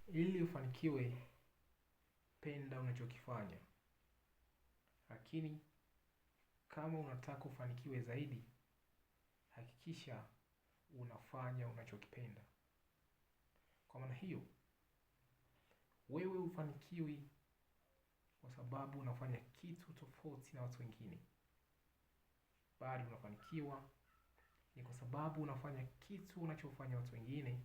Ili ufanikiwe, penda unachokifanya. Lakini kama unataka ufanikiwe zaidi, hakikisha unafanya unachokipenda. Kwa maana hiyo, wewe hufanikiwi kwa sababu unafanya kitu tofauti na watu wengine. Bali unafanikiwa ni kwa sababu unafanya kitu unachofanya watu wengine,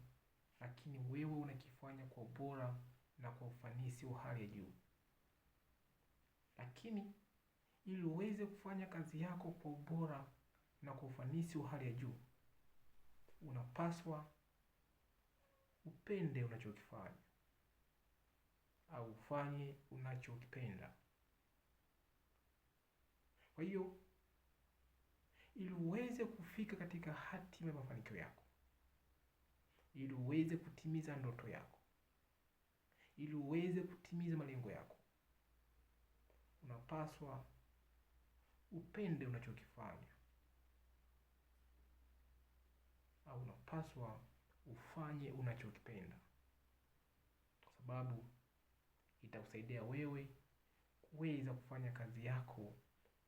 lakini wewe unakifanya kwa ubora na kwa ufanisi wa hali ya juu. Lakini ili uweze kufanya kazi yako kwa ubora na kwa ufanisi wa hali ya juu, unapaswa upende unachokifanya au ufanye unachokipenda. Kwa hiyo, ili uweze kufika katika hatima ya mafanikio yako, ili uweze kutimiza ndoto yako, ili uweze kutimiza malengo yako, unapaswa upende unachokifanya au unapaswa ufanye unachokipenda, kwa sababu itakusaidia wewe kuweza kufanya kazi yako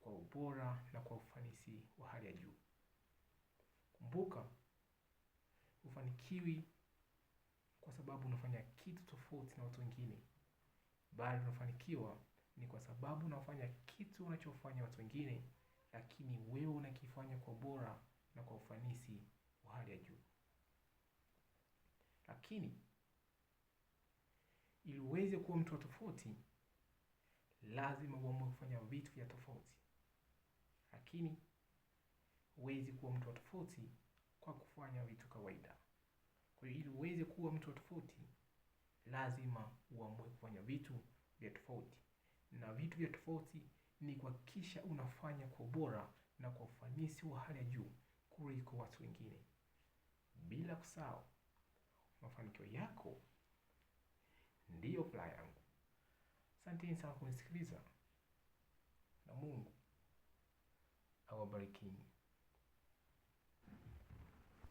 kwa ubora na kwa ufanisi wa hali ya juu. Kumbuka, hufanikiwi kwa sababu unafanya kitu tofauti na watu wengine, bali unafanikiwa ni kwa sababu unafanya kitu unachofanya watu wengine, lakini wewe unakifanya kwa ubora na kwa ufanisi wa hali ya juu. Lakini ili uweze kuwa mtu wa tofauti, lazima uamue kufanya vitu vya tofauti. Lakini huwezi kuwa mtu wa tofauti kwa kufanya vitu kawaida. Kwa hiyo ili uweze kuwa mtu wa tofauti, lazima uamue kufanya vitu vya tofauti. Na vitu vya tofauti ni kuhakikisha unafanya kwa ubora na kwa ufanisi wa hali ya juu kuliko watu wengine. Bila kusahau, mafanikio yako ndiyo furaha yangu. Asanteni sana kunisikiliza, na Mungu awabariki.